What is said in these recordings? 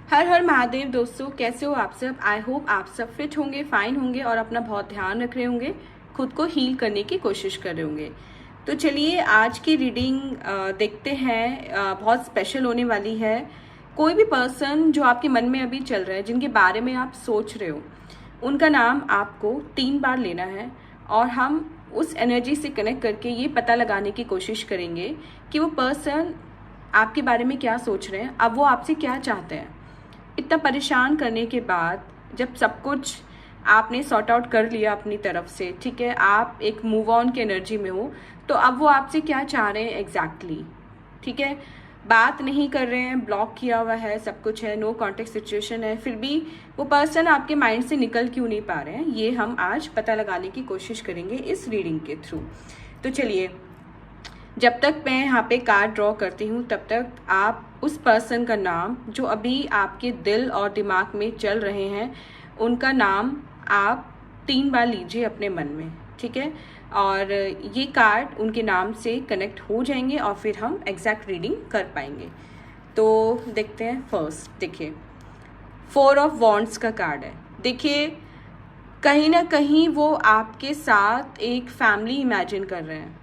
हर हर महादेव दोस्तों, कैसे हो आप सब। आई होप आप सब फिट होंगे, फाइन होंगे और अपना बहुत ध्यान रख रहे होंगे, खुद को हील करने की कोशिश कर रहे होंगे। तो चलिए आज की रीडिंग देखते हैं। बहुत स्पेशल होने वाली है। कोई भी पर्सन जो आपके मन में अभी चल रहा है, जिनके बारे में आप सोच रहे हो, उनका नाम आपको 3 बार लेना है और हम उस एनर्जी से कनेक्ट करके ये पता लगाने की कोशिश करेंगे कि वो पर्सन आपके बारे में क्या सोच रहे हैं, अब वो आपसे क्या चाहते हैं। इतना परेशान करने के बाद जब सब कुछ आपने सॉर्ट आउट कर लिया अपनी तरफ से, ठीक है, आप एक मूव ऑन की एनर्जी में हो, तो अब वो आपसे क्या चाह रहे हैं एग्जैक्टली, ठीक है। बात नहीं कर रहे हैं, ब्लॉक किया हुआ है, सब कुछ है, नो कॉन्टेक्ट सिचुएशन है, फिर भी वो पर्सन आपके माइंड से निकल क्यों नहीं पा रहे हैं, ये हम आज पता लगाने की कोशिश करेंगे इस रीडिंग के थ्रू। तो चलिए, जब तक मैं यहाँ पे कार्ड ड्रॉ करती हूँ तब तक आप उस पर्सन का नाम जो अभी आपके दिल और दिमाग में चल रहे हैं, उनका नाम आप 3 बार लीजिए अपने मन में, ठीक है। और ये कार्ड उनके नाम से कनेक्ट हो जाएंगे और फिर हम एग्जैक्ट रीडिंग कर पाएंगे। तो देखते हैं। फर्स्ट देखिए, 4 ऑफ वॉन्ड्स का कार्ड है। देखिए, कहीं ना कहीं वो आपके साथ एक फैमिली इमेजिन कर रहे हैं।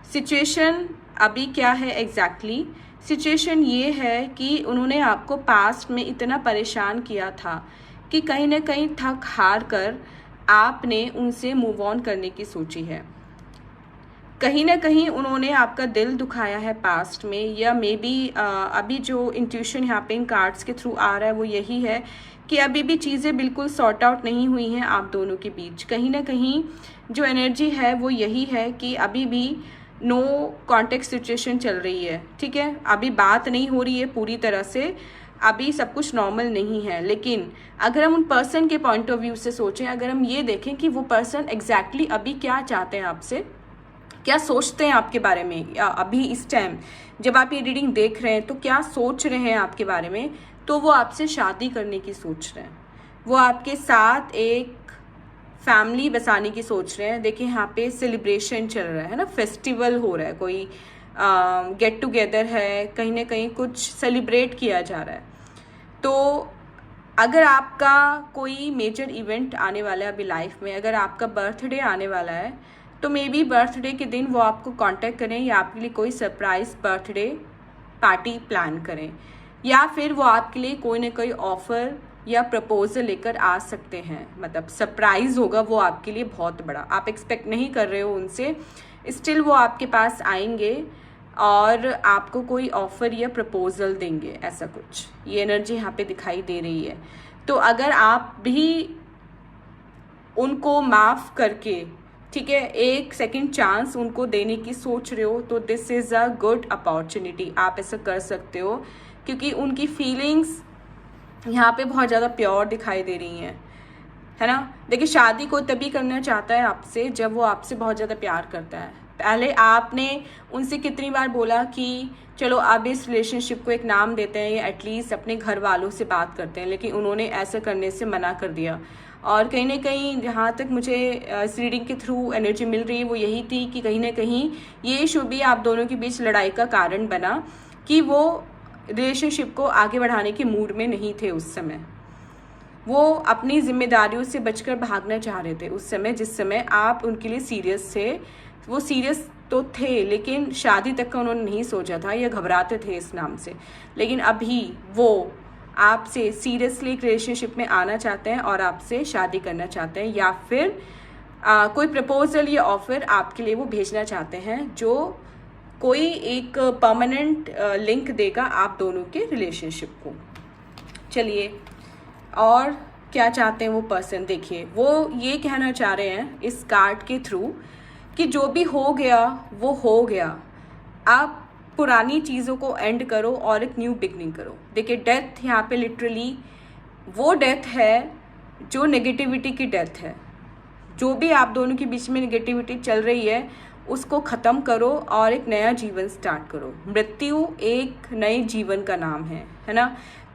सिचुएशन अभी क्या है एग्जैक्टली, सिचुएशन ये है कि उन्होंने आपको पास्ट में इतना परेशान किया था कि कहीं ना कहीं थक हार कर आपने उनसे मूव ऑन करने की सोची है। कहीं ना कहीं उन्होंने आपका दिल दुखाया है पास्ट में, या मे बी अभी जो इंट्यूशन यहाँ पे इन कार्ड्स के थ्रू आ रहा है वो यही है कि अभी भी चीज़ें बिल्कुल सॉर्ट आउट नहीं हुई हैं आप दोनों के बीच। कहीं ना कहीं जो एनर्जी है वो यही है कि अभी भी नो कॉन्टेक्ट सिचुएशन चल रही है, ठीक है। अभी बात नहीं हो रही है पूरी तरह से, अभी सब कुछ नॉर्मल नहीं है। लेकिन अगर हम उन पर्सन के पॉइंट ऑफ व्यू से सोचें, अगर हम ये देखें कि वो पर्सन एग्जैक्टली अभी क्या चाहते हैं आपसे, क्या सोचते हैं आपके बारे में, या अभी इस टाइम जब आप ये रीडिंग देख रहे हैं तो क्या सोच रहे हैं आपके बारे में, तो वो आपसे शादी करने की सोच रहे हैं, वो आपके साथ एक फैमिली बसाने की सोच रहे हैं। देखिए, यहाँ पे सेलिब्रेशन चल रहा है ना, फेस्टिवल हो रहा है, कोई गेट टुगेदर है, कहीं ना कहीं कुछ सेलिब्रेट किया जा रहा है। तो अगर आपका कोई मेजर इवेंट आने वाला है अभी लाइफ में, अगर आपका बर्थडे आने वाला है, तो मे बी बर्थडे के दिन वो आपको कांटेक्ट करें या आपके लिए कोई सरप्राइज बर्थडे पार्टी प्लान करें, या फिर वो आपके लिए कोई ना कोई ऑफर या प्रपोजल लेकर आ सकते हैं। मतलब सरप्राइज होगा वो आपके लिए बहुत बड़ा, आप एक्सपेक्ट नहीं कर रहे हो उनसे, स्टिल वो आपके पास आएंगे और आपको कोई ऑफर या प्रपोजल देंगे, ऐसा कुछ ये एनर्जी यहाँ पे दिखाई दे रही है। तो अगर आप भी उनको माफ़ करके, ठीक है, एक सेकंड चांस उनको देने की सोच रहे हो, तो this is a good opportunity, आप ऐसा कर सकते हो, क्योंकि उनकी फीलिंग्स यहाँ पे बहुत ज़्यादा प्योर दिखाई दे रही हैं, है ना। देखिए, शादी कोई तभी करना चाहता है आपसे जब वो आपसे बहुत ज़्यादा प्यार करता है। पहले आपने उनसे कितनी बार बोला कि चलो अब इस रिलेशनशिप को एक नाम देते हैं या एटलीस्ट अपने घर वालों से बात करते हैं, लेकिन उन्होंने ऐसा करने से मना कर दिया। और कहीं ना कहीं जहाँ तक मुझे इस रीडिंग के थ्रू एनर्जी मिल रही है वो यही थी कि कहीं ना कहीं ये इशू भी आप दोनों के बीच लड़ाई का कारण बना कि वो रिलेशनशिप को आगे बढ़ाने के मूड में नहीं थे उस समय। वो अपनी जिम्मेदारियों से बचकर भागना चाह रहे थे उस समय, जिस समय आप उनके लिए सीरियस थे। वो सीरियस तो थे, लेकिन शादी तक का उन्होंने नहीं सोचा था, या घबराते थे इस नाम से। लेकिन अभी वो आपसे सीरियसली एक रिलेशनशिप में आना चाहते हैं और आपसे शादी करना चाहते हैं, या फिर कोई प्रपोजल या ऑफर आपके लिए वो भेजना चाहते हैं, जो कोई एक परमानेंट लिंक देगा आप दोनों के रिलेशनशिप को। चलिए, और क्या चाहते हैं वो पर्सन। देखिए, वो ये कहना चाह रहे हैं इस कार्ड के थ्रू कि जो भी हो गया वो हो गया, आप पुरानी चीज़ों को एंड करो और एक न्यू बिगनिंग करो। देखिए, डेथ यहाँ पे लिटरली वो डेथ है जो नेगेटिविटी की डेथ है। जो भी आप दोनों के बीच में नेगेटिविटी चल रही है उसको ख़त्म करो और एक नया जीवन स्टार्ट करो। मृत्यु एक नए जीवन का नाम है ना।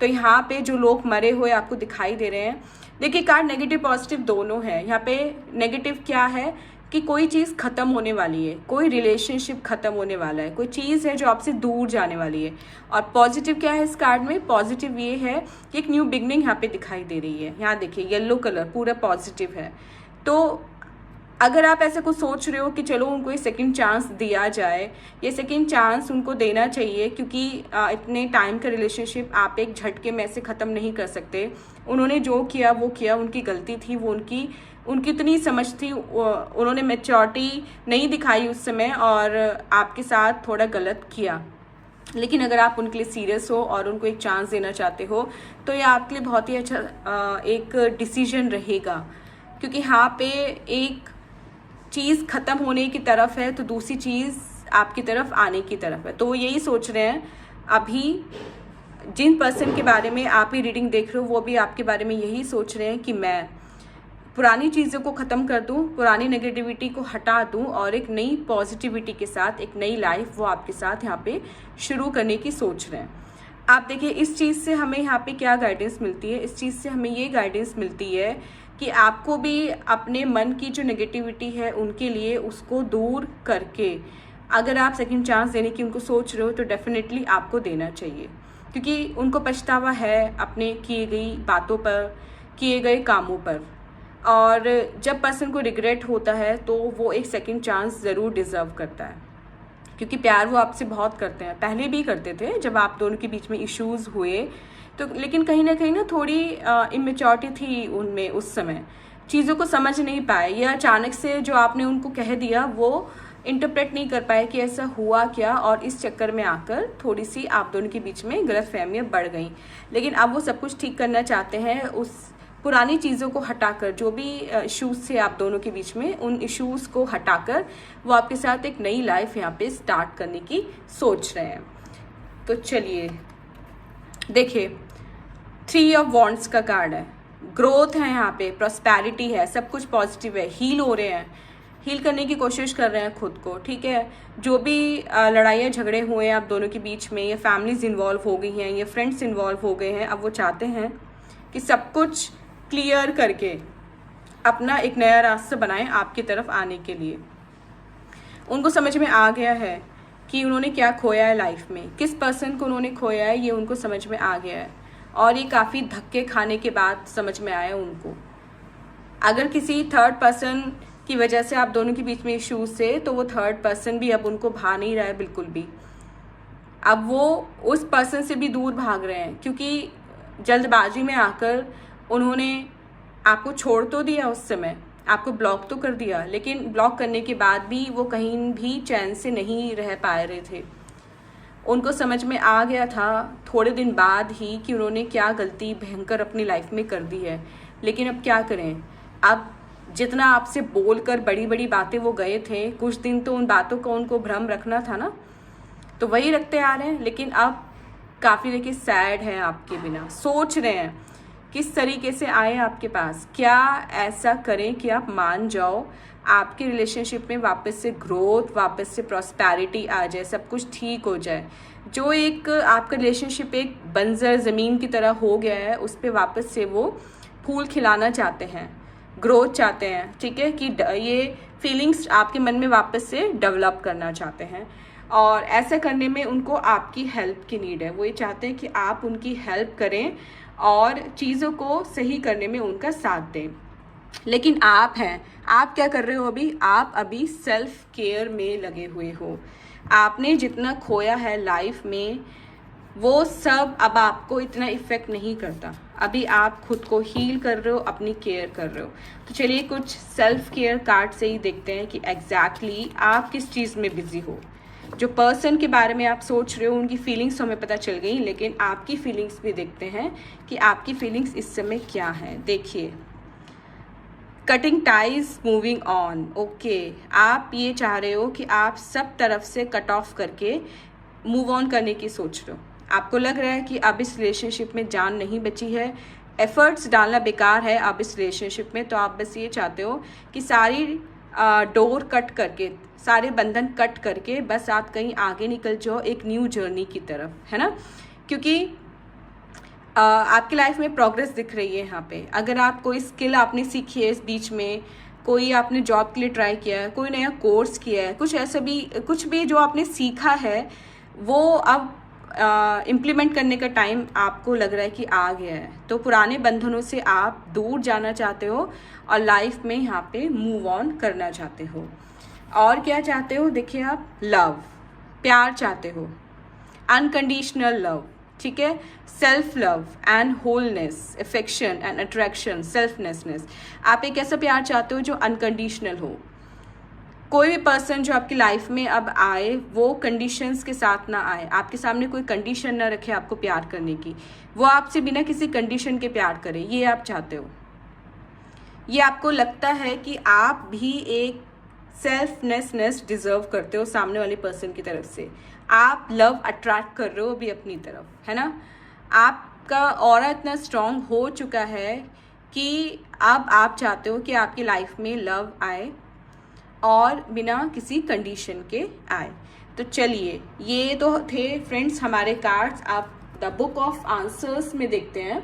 तो यहाँ पे जो लोग मरे हुए आपको दिखाई दे रहे हैं, देखिए कार्ड नेगेटिव पॉजिटिव दोनों है। यहाँ पे नेगेटिव क्या है कि कोई चीज़ ख़त्म होने वाली है, कोई रिलेशनशिप ख़त्म होने वाला है, कोई चीज़ है जो आपसे दूर जाने वाली है। और पॉजिटिव क्या है इस कार्ड में? पॉजिटिव ये है कि एक न्यू बिगनिंग यहाँ पे दिखाई दे रही है। यहाँ देखिए येलो कलर पूरा पॉजिटिव है। तो अगर आप ऐसा कुछ सोच रहे हो कि चलो उनको एक सेकंड चांस दिया जाए, ये सेकंड चांस उनको देना चाहिए, क्योंकि इतने टाइम का रिलेशनशिप आप एक झटके में ऐसे ख़त्म नहीं कर सकते। उन्होंने जो किया वो किया, उनकी गलती थी, वो उनकी इतनी समझ थी, उन्होंने मैच्योरिटी नहीं दिखाई उस समय और आपके साथ थोड़ा गलत किया। लेकिन अगर आप उनके लिए सीरियस हो और उनको एक चांस देना चाहते हो तो ये आपके लिए बहुत ही अच्छा एक डिसीजन रहेगा, क्योंकि यहाँ पे एक चीज़ ख़त्म होने की तरफ है तो दूसरी चीज़ आपकी तरफ आने की तरफ है। तो वो यही सोच रहे हैं, अभी जिन पर्सन के बारे में आप ही रीडिंग देख रहे हो वो भी आपके बारे में यही सोच रहे हैं कि मैं पुरानी चीज़ों को ख़त्म कर दूं, पुरानी नेगेटिविटी को हटा दूं और एक नई पॉजिटिविटी के साथ एक नई लाइफ वो आपके साथ यहाँ पे शुरू करने की सोच रहे हैं। आप देखिए इस चीज़ से हमें यहाँ पे क्या गाइडेंस मिलती है? इस चीज़ से हमें ये गाइडेंस मिलती है कि आपको भी अपने मन की जो नेगेटिविटी है उनके लिए उसको दूर करके अगर आप सेकंड चांस देने की उनको सोच रहे हो तो डेफिनेटली आपको देना चाहिए, क्योंकि उनको पछतावा है अपने किए गई बातों पर, किए गए कामों पर। और जब पर्सन को रिग्रेट होता है तो वो एक सेकंड चांस ज़रूर डिज़र्व करता है, क्योंकि प्यार वो आपसे बहुत करते हैं, पहले भी करते थे जब आप दोनों के बीच में इश्यूज़ हुए तो। लेकिन कहीं ना थोड़ी इमेच्योरिटी थी उनमें उस समय, चीज़ों को समझ नहीं पाए, या अचानक से जो आपने उनको कह दिया वो इंटरप्रेट नहीं कर पाए कि ऐसा हुआ क्या, और इस चक्कर में आकर थोड़ी सी आप दोनों के बीच में गलतफहमियां बढ़ गई। लेकिन अब वो सब कुछ ठीक करना चाहते हैं, उस पुरानी चीज़ों को हटाकर, जो भी इश्यूज़ थे आप दोनों के बीच में उन इश्यूज़ को हटाकर वो आपके साथ एक नई लाइफ यहाँ पे स्टार्ट करने की सोच रहे हैं। तो चलिए देखिए 3 ऑफ वॉन्ड्स का कार्ड है, ग्रोथ है यहाँ पे, प्रॉस्पेरिटी है, सब कुछ पॉजिटिव है, हील हो रहे हैं, हील करने की कोशिश कर रहे हैं खुद को, ठीक है। जो भी लड़ाइयाँ झगड़े हुए हैं आप दोनों के बीच में, ये फैमिलीज इन्वॉल्व हो गई हैं, ये फ्रेंड्स इन्वॉल्व हो गए हैं, अब वो चाहते हैं कि सब कुछ क्लियर करके अपना एक नया रास्ता बनाएं आपकी तरफ आने के लिए। उनको समझ में आ गया है कि उन्होंने क्या खोया है लाइफ में, किस पर्सन को उन्होंने खोया है, ये उनको समझ में आ गया है और ये काफ़ी धक्के खाने के बाद समझ में आया उनको। अगर किसी थर्ड पर्सन की वजह से आप दोनों के बीच में इश्यूज थे तो वो थर्ड पर्सन भी अब उनको भा नहीं रहा है बिल्कुल भी, अब वो उस पर्सन से भी दूर भाग रहे हैं, क्योंकि जल्दबाजी में आकर उन्होंने आपको छोड़ तो दिया, उस समय आपको ब्लॉक तो कर दिया, लेकिन ब्लॉक करने के बाद भी वो कहीं भी चैन से नहीं रह पा रहे थे। उनको समझ में आ गया था थोड़े दिन बाद ही कि उन्होंने क्या गलती भयंकर अपनी लाइफ में कर दी है। लेकिन अब क्या करें, अब जितना आपसे बोलकर बड़ी बड़ी बातें वो गए थे, कुछ दिन तो उन बातों का उनको भ्रम रखना था ना, तो वही रखते आ रहे हैं। लेकिन अब काफ़ी देखिए सैड है आपके बिना, सोच रहे हैं किस तरीके से आए आपके पास, क्या ऐसा करें कि आप मान जाओ, आपके रिलेशनशिप में वापस से ग्रोथ, वापस से प्रॉस्पेरिटी आ जाए, सब कुछ ठीक हो जाए। जो एक आपका रिलेशनशिप एक बंजर ज़मीन की तरह हो गया है, उस पर वापस से वो फूल खिलाना चाहते हैं, ग्रोथ चाहते हैं, ठीक है, कि ये फीलिंग्स आपके मन में वापस से डेवलप करना चाहते हैं। और ऐसा करने में उनको आपकी हेल्प की नीड है, वो ये चाहते हैं कि आप उनकी हेल्प करें और चीज़ों को सही करने में उनका साथ दें। लेकिन आप हैं, आप क्या कर रहे हो अभी? आप अभी सेल्फ केयर में लगे हुए हो। आपने जितना खोया है लाइफ में वो सब अब आपको इतना इफ़ेक्ट नहीं करता, अभी आप खुद को हील कर रहे हो, अपनी केयर कर रहे हो। तो चलिए कुछ सेल्फ केयर कार्ड से ही देखते हैं कि एग्जैक्टली आप किस चीज़ में बिजी हो। जो पर्सन के बारे में आप सोच रहे हो उनकी फीलिंग्स हमें पता चल गई, लेकिन आपकी फीलिंग्स भी देखते हैं कि आपकी फीलिंग्स इस समय क्या हैं। देखिए cutting ties, moving on. Okay, आप ये चाह रहे हो कि आप सब तरफ से कट ऑफ करके मूव ऑन करने की सोच रहे हो। आपको लग रहा है कि अब इस रिलेशनशिप में जान नहीं बची है, एफर्ट्स डालना बेकार है अब इस रिलेशनशिप में, तो आप बस ये चाहते हो कि सारी डोर कट करके, सारे बंधन कट करके बस आप कहीं आगे निकल जाओ एक न्यू जर्नी की तरफ, है ना। क्योंकि आपकी लाइफ में प्रोग्रेस दिख रही है यहाँ पे। अगर आप कोई स्किल आपने सीखी है इस बीच में, कोई आपने जॉब के लिए ट्राई किया है, कोई नया कोर्स किया है, कुछ भी जो आपने सीखा है वो अब इम्प्लीमेंट करने का टाइम आपको लग रहा है कि आ गया है। तो पुराने बंधनों से आप दूर जाना चाहते हो और लाइफ में यहाँ पे मूव ऑन करना चाहते हो। और क्या चाहते हो, देखिए आप लव, प्यार चाहते हो, अनकंडीशनल लव, ठीक है, self love and wholeness, affection and attraction, selflessness. आप एक ऐसा प्यार चाहते हो जो अनकंडीशनल हो। कोई भी पर्सन जो आपकी लाइफ में अब आए वो कंडीशंस के साथ ना आए, आपके सामने कोई कंडीशन ना रखे आपको प्यार करने की, वो आपसे बिना किसी कंडीशन के प्यार करे, ये आप चाहते हो। ये आपको लगता है कि आप भी एक सेल्फनेसनेस डिजर्व करते हो सामने वाले पर्सन की तरफ से। आप लव अट्रैक्ट कर रहे हो अभी अपनी तरफ, है ना। आपका ऑरा इतना स्ट्रांग हो चुका है कि अब आप चाहते हो कि आपकी लाइफ में लव आए और बिना किसी कंडीशन के आए। तो चलिए, ये तो थे फ्रेंड्स हमारे कार्ड्स। आप द बुक ऑफ आंसर्स में देखते हैं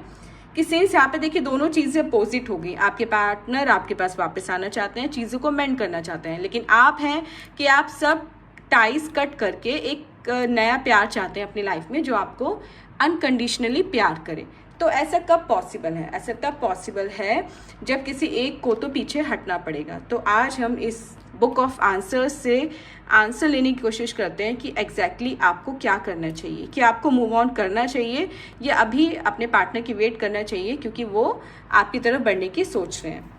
कि सिंस यहाँ पे देखिए दोनों चीज़ें अपोजिट हो गई। आपके पार्टनर आपके पास वापस आना चाहते हैं, चीज़ों को मेंड करना चाहते हैं, लेकिन आप हैं कि आप सब टाइज कट करके एक नया प्यार चाहते हैं अपनी लाइफ में जो आपको अनकंडीशनली प्यार करे। तो ऐसा कब पॉसिबल है? ऐसा तब पॉसिबल है जब किसी एक को तो पीछे हटना पड़ेगा। तो आज हम इस बुक ऑफ आंसर्स से आंसर लेने की कोशिश करते हैं कि एग्जैक्टली आपको क्या करना चाहिए, कि आपको मूव ऑन करना चाहिए या अभी अपने पार्टनर की वेट करना चाहिए क्योंकि वो आपकी तरफ बढ़ने की सोच रहे हैं।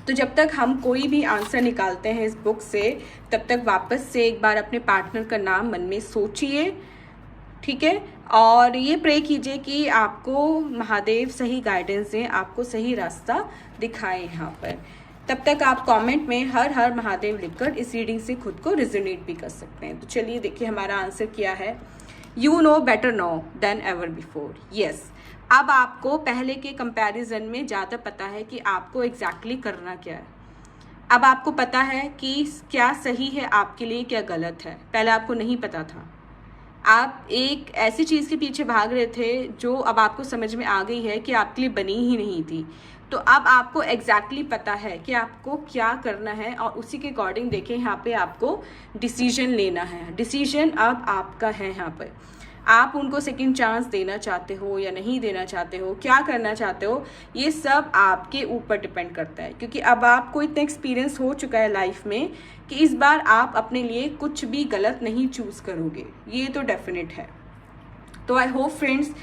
तो जब तक हम कोई भी आंसर निकालते हैं इस बुक से, तब तक वापस से एक बार अपने पार्टनर का नाम मन में सोचिए, ठीक है, और ये प्रे कीजिए कि आपको महादेव सही गाइडेंस दें, आपको सही रास्ता दिखाएं यहाँ पर। तब तक आप कमेंट में हर हर महादेव लिखकर इस रीडिंग से खुद को रिजोनेट भी कर सकते हैं। तो चलिए देखिए हमारा आंसर क्या है। You know better now than ever before. Yes, अब आपको पहले के कंपैरिजन में ज़्यादा पता है कि आपको एग्जैक्टली करना क्या है। अब आपको पता है कि क्या सही है आपके लिए, क्या गलत है। पहले आपको नहीं पता था, आप एक ऐसी चीज़ के पीछे भाग रहे थे जो अब आपको समझ में आ गई है कि आपके लिए बनी ही नहीं थी। तो अब आपको एग्जैक्टली पता है कि आपको क्या करना है और उसी के अकॉर्डिंग देखें यहाँ पे आपको डिसीजन लेना है। डिसीजन अब आपका है। यहाँ पर आप उनको सेकंड चांस देना चाहते हो या नहीं देना चाहते हो, क्या करना चाहते हो, ये सब आपके ऊपर डिपेंड करता है। क्योंकि अब आपको इतना एक्सपीरियंस हो चुका है लाइफ में कि इस बार आप अपने लिए कुछ भी गलत नहीं चूज़ करोगे, ये तो डेफिनेट है। तो आई होप फ्रेंड्स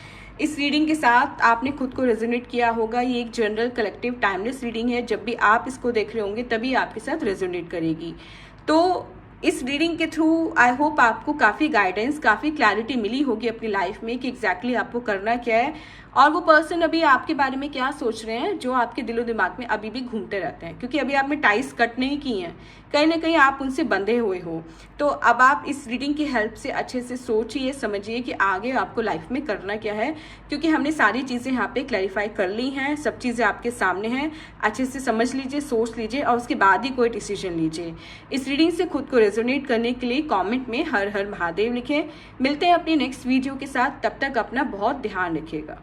इस रीडिंग के साथ आपने खुद को रेजोनेट किया होगा। ये एक जनरल कलेक्टिव टाइमलेस रीडिंग है, जब भी आप इसको देख रहे होंगे तभी आपके साथ रेजोनेट करेगी। तो इस रीडिंग के थ्रू आई होप आपको काफ़ी गाइडेंस, काफ़ी क्लैरिटी मिली होगी अपनी लाइफ में कि एग्जैक्टली आपको करना क्या है और वो पर्सन अभी आपके बारे में क्या सोच रहे हैं जो आपके दिलो दिमाग में अभी भी घूमते रहते हैं। क्योंकि अभी आपने टाइज कट नहीं की हैं, कहीं ना कहीं आप उनसे बंधे हुए हो। तो अब आप इस रीडिंग की हेल्प से अच्छे से सोचिए, समझिए कि आगे आपको लाइफ में करना क्या है। क्योंकि हमने सारी चीज़ें यहाँ पे क्लैरिफाई कर ली हैं, सब चीज़ें आपके सामने हैं। अच्छे से समझ लीजिए, सोच लीजिए और उसके बाद ही कोई डिसीजन लीजिए। इस रीडिंग से खुद को रेजोनेट करने के लिए कॉमेंट में हर हर महादेव लिखें। मिलते हैं अपनी नेक्स्ट वीडियो के साथ, तब तक अपना बहुत ध्यान रखिएगा।